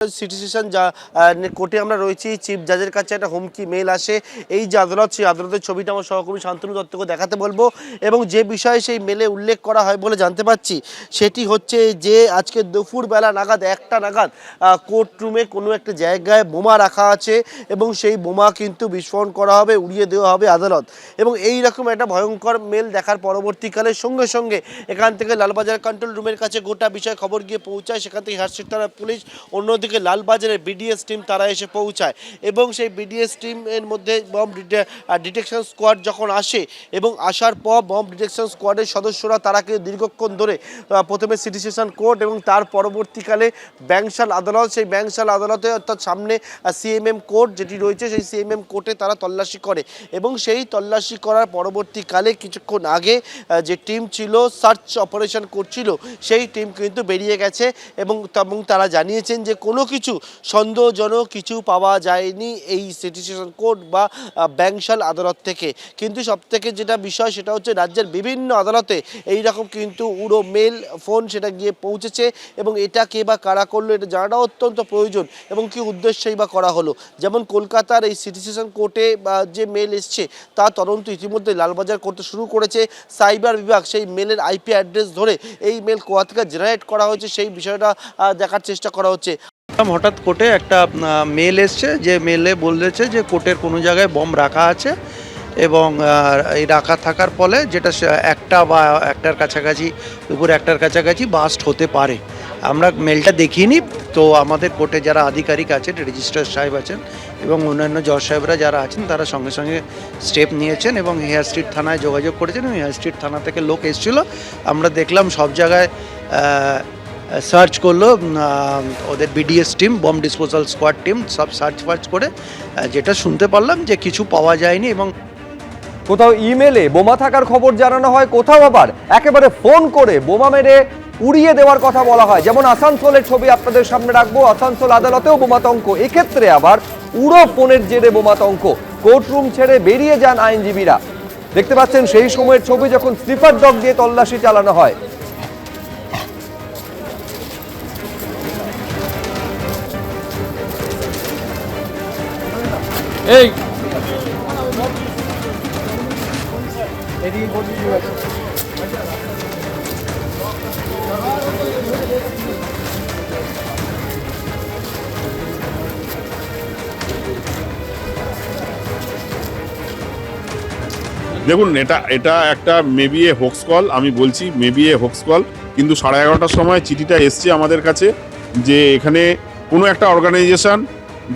City session কোর্টে আমরা রয়েছি। চিফ জাজের কাছে একটা হুমকি মেল আসে। এই যে আদালত, সেই আদালতের ছবিটা আমার সহকর্মী শান্তনু দত্তকে দেখাতে বলবো। এবং যে বিষয়ে সেই মেলে উল্লেখ করা হয় বলে জানতে পারছি সেটি হচ্ছে যে আজকে দুপুরবেলা নাগাদ 1টা নাগাদ কোর্ট রুমে কোনো একটা জায়গায় বোমা রাখা আছে এবং সেই বোমা কিন্তু বিস্ফোরণ করা হবে, উড়িয়ে দেওয়া হবে আদালত। এবং এই রকম একটা ভয়ঙ্কর মেল দেখার পরবর্তীকালে সঙ্গে সঙ্গে এখান থেকে লালবাজার কন্ট্রোল রুমের কাছে গোটা বিষয়ে খবর গিয়ে পৌঁছায়। সেখান থেকে হার্টস্ট্রিট থানার পুলিশ, অন্যদিকে লালবাজারের বিডিএস টিম তারা এসে পৌঁছায় এবং সেই বিডিএস টিমের মধ্যে বম ডিটেকশন স্কোয়াড যখন আসে এবং আসার পর বম ডিটেকশন স্কোয়াডের সদস্যরা তারাকে দীর্ঘক্ষণ ধরে প্রথমে সিটি সেশন কোর্ট এবং তার পরবর্তীকালে ব্যাংশাল আদালত, সেই ব্যাংশাল আদালতে অর্থাৎ সামনে সিএমএম কোর্ট যেটি রয়েছে সেই সিএমএম কোর্টে তারা তল্লাশি করে এবং সেই তল্লাশি করার পরবর্তীকালে কিছুক্ষণ আগে যে টিম ছিল সার্চ অপারেশন করছিল সেই টিম কিন্তু বেরিয়ে গেছে এবং তারা জানিয়েছেন যে কোনো কিছু সন্দেহজনক কিছু পাওয়া যায়নি এই সিটি সেশন কোর্ট বা ব্যাংশাল আদালত থেকে। কিন্তু সবথেকে যেটা বিষয় সেটা হচ্ছে রাজ্যের বিভিন্ন আদালতে এই রকম কিন্তু উড়ো মেল ফোন সেটা গিয়ে পৌঁছেছে এবং এটা কে বা কারা করলো এটা জানাটা অত্যন্ত প্রয়োজন এবং কি উদ্দেশ্যেই বা করা হলো। যেমন কলকাতার এই সিটি সেশন কোর্টে যে মেল এসছে তার তদন্ত ইতিমধ্যে লালবাজার করতে শুরু করেছে সাইবার বিভাগ। সেই মেলের আইপি অ্যাড্রেস ধরে এই মেল কোথা থেকে জেনারেট করা হয়েছে সেই বিষয়টা দেখার চেষ্টা করা হচ্ছে। হঠাৎ কোর্টে একটা মেল এসছে যে মেলে বলেছে যে কোর্টের কোনো জায়গায় বম রাখা আছে এবং এই রাখা থাকার ফলে যেটা 1টা বা 1টার কাছাকাছি দুপুর 1টার কাছাকাছি বাস্ট হতে পারে। আমরা মেলটা দেখিনি, তো আমাদের কোর্টে যারা আধিকারিক আছেন, রেজিস্ট্রার সাহেব আছেন এবং অন্যান্য জজ সাহেবরা যারা আছেন তারা সঙ্গে সঙ্গে স্টেপ নিয়েছেন এবং হেয়ার স্ট্রিট থানায় যোগাযোগ করেছেন এবং হেয়ার স্ট্রিট থানা থেকে লোক এসেছিলো। আমরা দেখলাম সব জায়গায় সার্চ করলো ওদের BDS team, bomb disposal squad team, সব সার্চ করে যেটা শুনতে পারলাম যে কিছু পাওয়া যায়নি এবং কোথাও ইমেলে বোমা থাকার খবর জানানো হয়, কোথাও আবার একেবারে ফোন করে বোমা মেরে উড়িয়ে দেওয়ার কথা বলা হয়। যেমন আসানসোলের ছবি আপনাদের সামনে রাখবো, আসানসোল আদালতেও বোমাতঙ্ক, এক্ষেত্রে আবার উড়ো ফোনের জেরে বোমাতঙ্ক। কোর্টরুম ছেড়ে বেরিয়ে যান আইনজীবীরা। দেখতে পাচ্ছেন সেই সময়ের ছবি যখন স্লিপার ডগ দিয়ে তল্লাশি চালানো হয়। এই দেখুন, এটা একটা মেবি এ হোক্স কল। আমি বলছি মেবি এ হোক্স কল, কিন্তু 11:30টার সময় চিঠিটা এসছে আমাদের কাছে যে এখানে কোনো একটা অর্গানাইজেশন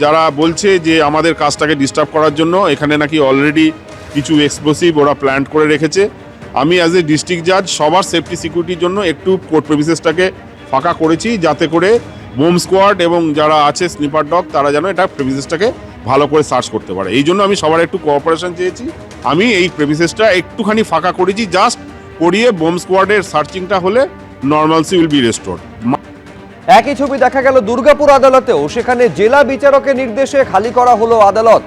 যারা বলছে যে আমাদের কাজটাকে ডিস্টার্ব করার জন্য এখানে নাকি অলরেডি কিছু এক্সপ্লোসিভ ওরা প্ল্যান্ট করে রেখেছে। আমি অ্যাজ এ ডিস্ট্রিক্ট জাজ সবার সেফটি সিকিউরিটির জন্য একটু কোর্ট প্রেমিসেসটাকে ফাঁকা করেছি যাতে করে বোম স্কোয়াড এবং যারা আছে স্নিপার ডগ তারা যেন এটা প্রেমিসেসটাকে ভালো করে সার্চ করতে পারে। এই জন্য আমি সবার একটু কোঅপারেশন চেয়েছি। আমি এই প্রেমিসেসটা একটুখানি ফাঁকা করেছি, জাস্ট করিয়ে বোম স্কোয়াডের সার্চিংটা হলে নর্মালসি উইল বি রেস্টোর্ড। একই ছবি দেখা গেল দুর্গাপুর আদালতেও, সেখানে জেলা বিচারকের নির্দেশে খালি করা হলো আদালত।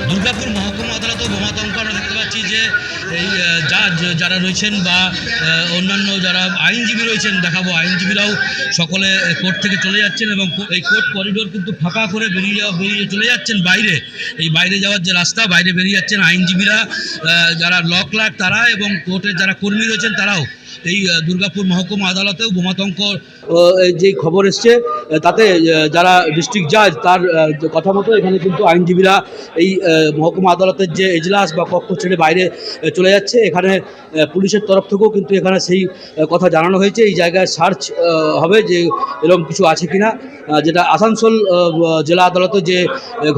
দুর্গাপুর মহকুমা আদালতেও বোমাতঙ্ক আমরা দেখতে পাচ্ছি যে এই জাজ যারা রয়েছেন বা অন্যান্য যারা আইনজীবী রয়েছেন, দেখাবো আইনজীবীরাও সকলে কোর্ট থেকে চলে যাচ্ছেন এবং এই কোর্ট করিডোর কিন্তু ফাঁকা করে বেরিয়ে চলে যাচ্ছেন বাইরে। এই বাইরে যাওয়ার যে রাস্তা, বাইরে বেরিয়ে যাচ্ছেন আইনজীবীরা, যারা ল ক্লার্ক তারা এবং কোর্টের যারা কর্মী রয়েছেন তারাও। এই দুর্গাপুর মহকুমা আদালতেও বোমাতঙ্ক যে খবর এসছে তাতে যারা ডিস্ট্রিক্ট জাজ তার কথা মতো এখানে কিন্তু আইনজীবীরা এই মহকুমা আদালতের যে এজলাস বা কক্ষ ছেড়ে বাইরে চলে যাচ্ছে। এখানে পুলিশের তরফ থেকেও কিন্তু এখানে সেই কথা জানানো হয়েছে, এই জায়গায় সার্চ হবে যে এরকম কিছু আছে কিনা। যেটা আসানসোল জেলা আদালতে যে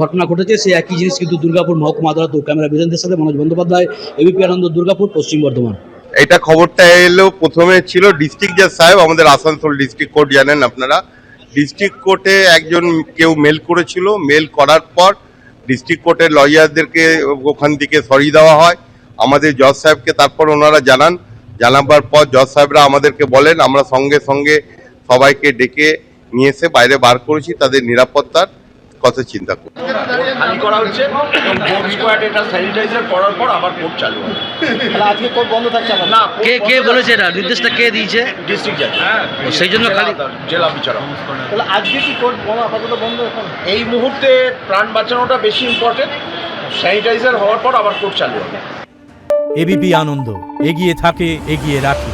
ঘটনা ঘটেছে সেই একই জিনিস কিন্তু দুর্গাপুর মহকুমা আদালতেও। ক্যামেরা বিজনদের সাথে মনোজ বন্দ্যোপাধ্যায়, এবিপি আনন্দ, দুর্গাপুর, পশ্চিম বর্ধমান। এটা খবরটা এলো প্রথমে ছিল ডিস্ট্রিক্ট জাজ সাহেব, আমাদের আসানসোল ডিস্ট্রিক্ট কোর্ট জানেন আপনারা। ডিস্ট্রিক্ট কোর্টে একজন কেউ মেল করেছিল, মেল করার পর ডিস্ট্রিক্ট কোর্টের লয়ারদেরকে ওখান থেকে সরিয়ে দেওয়া হয়। আমাদের জজ সাহেবকে তারপর ওনারা জানাবার পর জজ সাহেবরা আমাদেরকে বলেন, আমরা সঙ্গে সঙ্গে সবাইকে ডেকে নিয়ে এসে বাইরে বার করেছি, তাদের নিরাপত্তার কথা চিন্তা করি। খালি করা হচ্ছে এবং বোর্ড স্কোয়াড এটা স্যানিটাইজার করার পর আবার কোর্ট চালু হবে। তাহলে আজকে কোর্ট বন্ধ থাকছে আমার না, কে বলেছে এটা নির্দেশটা কে দিয়েছে? ডিস্ট্রিক্ট জাজ, সেই জন্য খালি জেলা বিচারক। তাহলে আজকে কি কোর্ট বন্ধ আপাতত বন্ধ এখন? এই মুহূর্তে প্রাণ বাঁচানোটা বেশি ইম্পর্টেন্ট। স্যানিটাইজার হওয়ার পর আবার কোর্ট চালু হবে। এবিপি আনন্দ এগিয়ে থাকে, এগিয়ে রাখে।